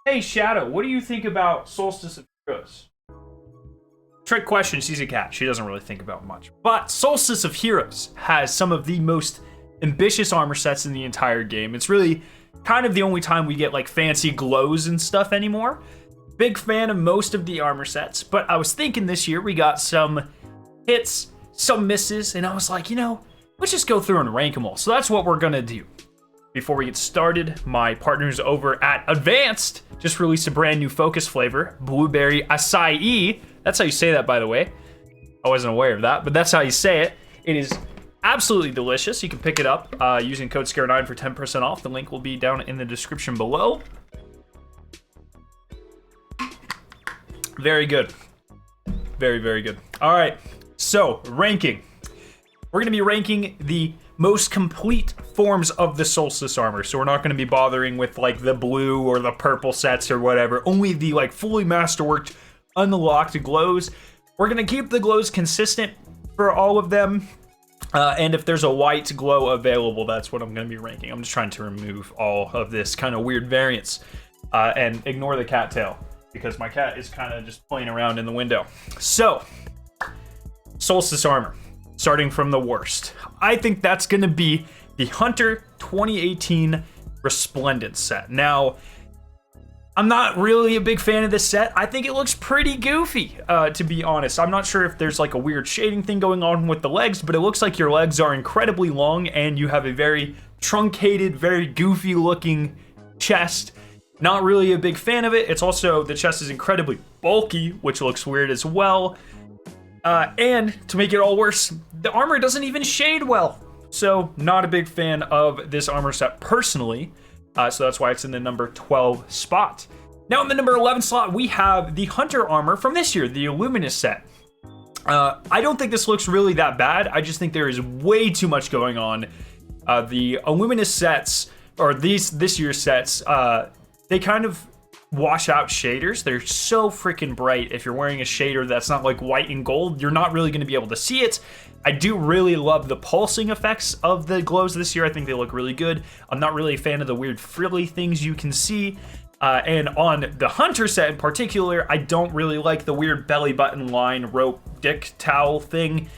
Hey Shadow, what do you think about Solstice of Heroes? Trick question, she's a cat. She doesn't really think about much. But Solstice of Heroes has some of the most ambitious armor sets in the entire game. It's really kind of the only time we get like fancy glows and stuff anymore. Big fan of most of the armor sets, but I was thinking this year we got some hits, some misses, and I was like, let's just go through and rank them all. So that's what we're gonna do. Before we get started, my partners over at Advanced just released a brand new focus flavor, Blueberry Acai. That's how you say that, by the way. I wasn't aware of that, but that's how you say it. It is absolutely delicious. You can pick it up using code SCARE9 for 10% off. The link will be down in the description below. Very good. Very, very good. All right, so ranking. We're going to be ranking the most complete forms of the Solstice armor. So we're not going to be bothering with like the blue or the purple sets or whatever. Only the like fully masterworked, unlocked glows. We're going to keep the glows consistent for all of them. And if there's a white glow available, that's what I'm going to be ranking. I'm just trying to remove all of this kind of weird variance and ignore the cattail because my cat is kind of just playing around in the window. So, Solstice armor. Starting from the worst. I think that's going to be the Hunter 2018 Resplendent Set. Now, I'm not really a big fan of this set. I think it looks pretty goofy, to be honest. I'm not sure if there's like a weird shading thing going on with the legs, but it looks like your legs are incredibly long and you have a very truncated, very goofy looking chest. Not really a big fan of it. It's also, the chest is incredibly bulky, which looks weird as well. And to make it all worse, the armor doesn't even shade well. So not a big fan of this armor set personally. So that's why it's in the number 12 spot. Now in the number 11 slot, we have the Hunter armor from this year, the Illumina set. I don't think this looks really that bad. I just think there is way too much going on. The Illumina sets, or this year's sets, they kind of wash out shaders. They're so freaking bright. If you're wearing a shader that's not like white and gold, you're not really going to be able to see it. I do really love the pulsing effects of the glows this year. I think they look really good. I'm not really a fan of the weird frilly things you can see. And on the Hunter set in particular, I don't really like the weird belly button line rope dick towel thing.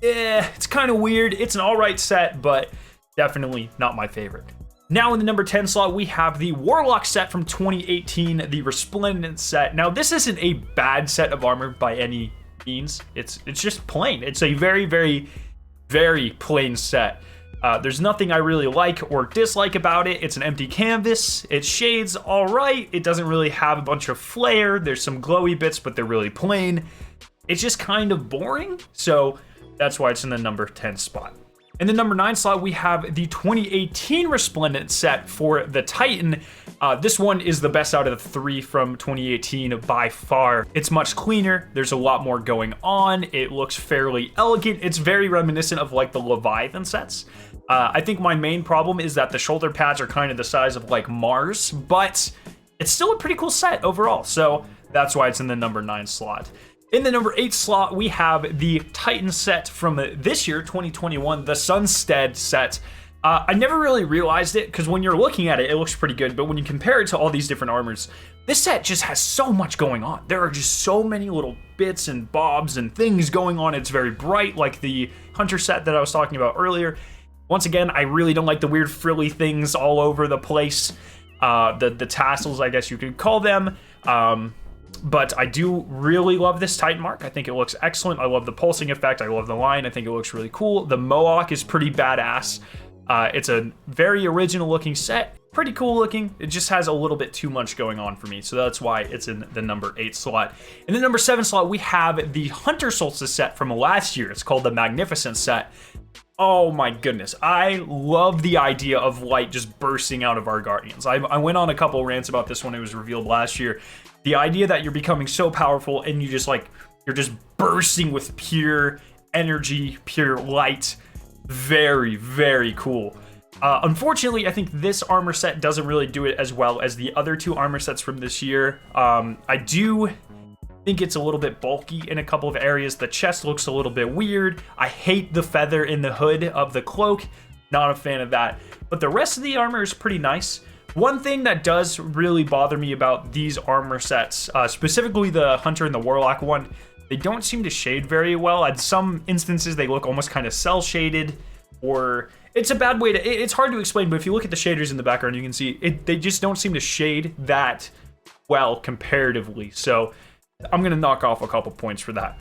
It's kind of weird. It's an alright set, but definitely not my favorite. Now in the number 10 slot, we have the Warlock set from 2018, the Resplendent Set. Now this isn't a bad set of armor by any means. It's just plain. It's a very, very, very plain set. There's nothing I really like or dislike about it. It's an empty canvas. It shades all right. It doesn't really have a bunch of flair. There's some glowy bits, but they're really plain. It's just kind of boring. So that's why it's in the number 10 spot. In the number 9 slot, we have the 2018 Resplendent Set for the Titan. This one is the best out of the 3 from 2018 by far. It's much cleaner. There's a lot more going on. It looks fairly elegant. It's very reminiscent of like the Leviathan sets. I think my main problem is that the shoulder pads are kind of the size of like Mars, but it's still a pretty cool set overall. So that's why it's in the number 9 slot. In the number 8 slot, we have the Titan set from this year, 2021, the Sunstead set. I never really realized it, because when you're looking at it, it looks pretty good, but when you compare it to all these different armors, this set just has so much going on. There are just so many little bits and bobs and things going on. It's very bright, like the Hunter set that I was talking about earlier. Once again, I really don't like the weird frilly things all over the place. The tassels, I guess you could call them. But I do really love this Titan mark. I think it looks excellent. I love the pulsing effect. I love the line. I think it looks really cool. The Mohawk is pretty badass. It's a very original looking set. Pretty cool looking. It just has a little bit too much going on for me. So that's why it's in the number 8 slot. In the number 7 slot, we have the Hunter Solstice set from last year. It's called the Magnificent Set. Oh my goodness. I love the idea of light just bursting out of our Guardians. I went on a couple rants about this when it was revealed last year. The idea that you're becoming so powerful and you're just bursting with pure energy, pure light. Very, very cool. Unfortunately, I think this armor set doesn't really do it as well as the other 2 armor sets from this year. I do think it's a little bit bulky in a couple of areas. The chest looks a little bit weird. I hate the feather in the hood of the cloak. Not a fan of that. But the rest of the armor is pretty nice. One thing that does really bother me about these armor sets, specifically the Hunter and the Warlock one, they don't seem to shade very well. At some instances, they look almost kind of cell shaded, or it's a bad way to, it's hard to explain, but if you look at the shaders in the background, you can see they just don't seem to shade that well comparatively. So I'm going to knock off a couple points for that.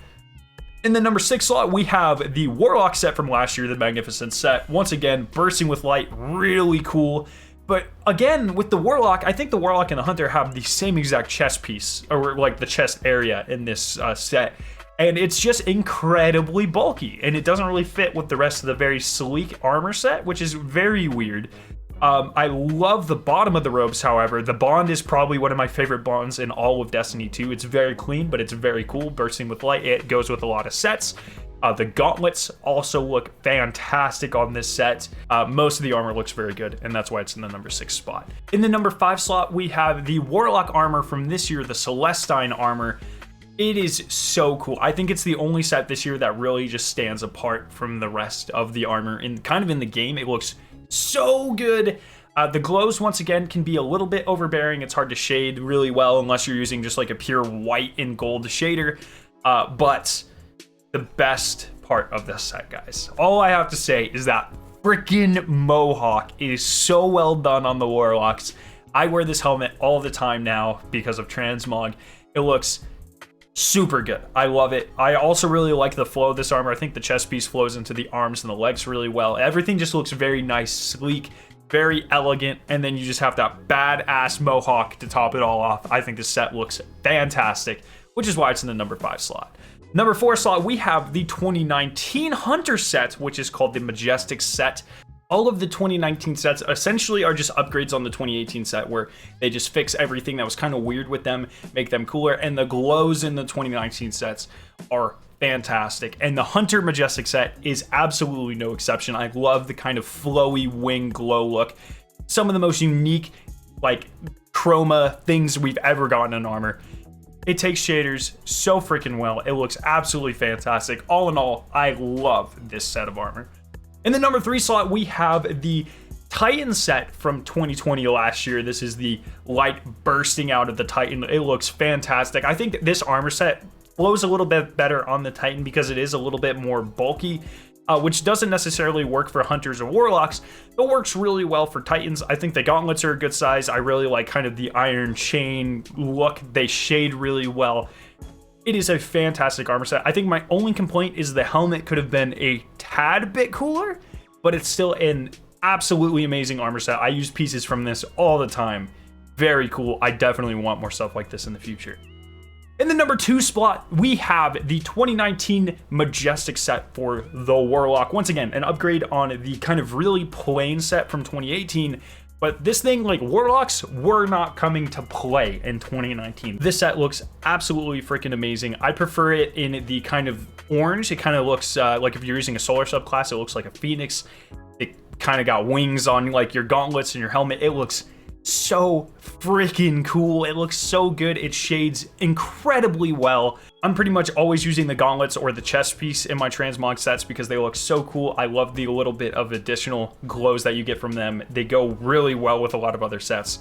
In the number 6 slot, we have the Warlock set from last year, the Magnificent Set. Once again, bursting with light, really cool. But again, with the Warlock, I think the Warlock and the Hunter have the same exact chest piece, or like the chest area in this set. And it's just incredibly bulky, and it doesn't really fit with the rest of the very sleek armor set, which is very weird. I love the bottom of the robes, however. The bond is probably one of my favorite bonds in all of Destiny 2. It's very clean, but it's very cool, bursting with light. It goes with a lot of sets. The gauntlets also look fantastic on this set. Most of the armor looks very good, and that's why it's in the number 6 spot. In the number 5 slot, we have the Warlock Armor from this year, the Celestine Armor. It is so cool. I think it's the only set this year that really just stands apart from the rest of the armor in the game. It looks so good. The glows, once again, can be a little bit overbearing. It's hard to shade really well unless you're using just like a pure white and gold shader. But the best part of this set, guys, all I have to say is that freaking mohawk is so well done on the Warlocks. I wear this helmet all the time now because of transmog. It looks super good. I love it. I also really like the flow of this armor. I think the chest piece flows into the arms and the legs really well. Everything just looks very nice, sleek, very elegant, and then you just have that badass mohawk to top it all off. I think this set looks fantastic, which is why it's in the number 5 slot. Number 4 slot, we have the 2019 Hunter set, which is called the Majestic Set. All of the 2019 sets essentially are just upgrades on the 2018 set, where they just fix everything that was kind of weird with them, make them cooler, and the glows in the 2019 sets are fantastic. And the Hunter Majestic Set is absolutely no exception. I love the kind of flowy wing glow look. Some of the most unique, like, chroma things we've ever gotten in armor. It takes shaders so freaking well. It looks absolutely fantastic. All in all, I love this set of armor. In the number 3 slot, we have the Titan set from 2020 last year. This is the light bursting out of the Titan. It looks fantastic. I think this armor set flows a little bit better on the Titan because it is a little bit more bulky, which doesn't necessarily work for Hunters or Warlocks, but works really well for Titans. I think the gauntlets are a good size. I really like kind of the iron chain look. They shade really well. It is a fantastic armor set. I think my only complaint is the helmet could have been a tad bit cooler, but it's still an absolutely amazing armor set. I use pieces from this all the time. Very cool. I definitely want more stuff like this in the future. In the number 2 spot, we have the 2019 Majestic Set for the Warlock. Once again, an upgrade on the kind of really plain set from 2018. But this thing, like, Warlocks were not coming to play in 2019. This set looks absolutely freaking amazing. I prefer it in the kind of orange. It kind of looks like if you're using a solar subclass, it looks like a phoenix. It kind of got wings on like your gauntlets and your helmet. It looks so freaking cool. It looks so good. It shades incredibly well. I'm pretty much always using the gauntlets or the chest piece in my transmog sets because they look so cool. I love the little bit of additional glows that you get from them. They go really well with a lot of other sets.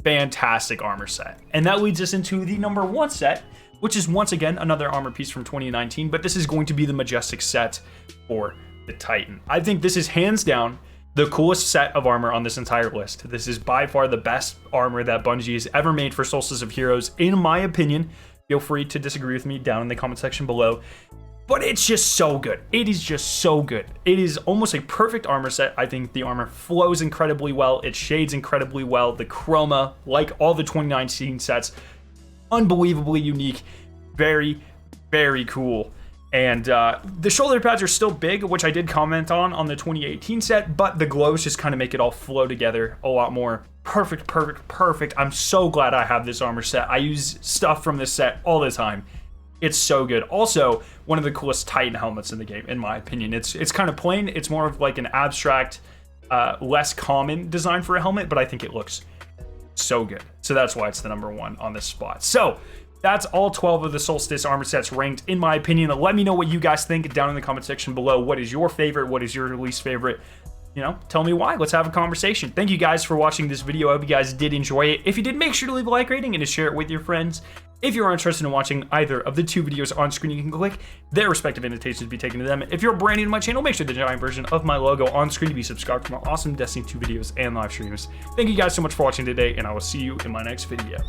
Fantastic armor set. And that leads us into the number 1 set, which is once again another armor piece from 2019, but this is going to be the Majestic Set for the Titan. I think this is hands down the coolest set of armor on this entire list. This is by far the best armor that Bungie has ever made for Solstice of Heroes, in my opinion. Feel free to disagree with me down in the comment section below. But it's just so good. It is just so good. It is almost a perfect armor set. I think the armor flows incredibly well. It shades incredibly well. The chroma, like all the 2019 sets, unbelievably unique. Very, very cool. And the shoulder pads are still big, which I did comment on the 2018 set, but the glows just kind of make it all flow together a lot more. Perfect, perfect, perfect. I'm so glad I have this armor set. I use stuff from this set all the time. It's so good. Also, one of the coolest Titan helmets in the game, in my opinion. It's kind of plain. It's more of like an abstract, less common design for a helmet, but I think it looks so good. So that's why it's the number 1 on this spot. So that's all 12 of the Solstice armor sets ranked, in my opinion. Let me know what you guys think down in the comment section below. What is your favorite? What is your least favorite? you know, tell me why. Let's have a conversation. Thank you guys for watching this video. I hope you guys did enjoy it. If you did, make sure to leave a like rating and to share it with your friends. If you are interested in watching either of the two videos on screen, you can click their respective invitations to be taken to them. If you're brand new to my channel, make sure the giant version of my logo on screen to be subscribed for more awesome Destiny 2 videos and live streams. Thank you guys so much for watching today, and I will see you in my next video.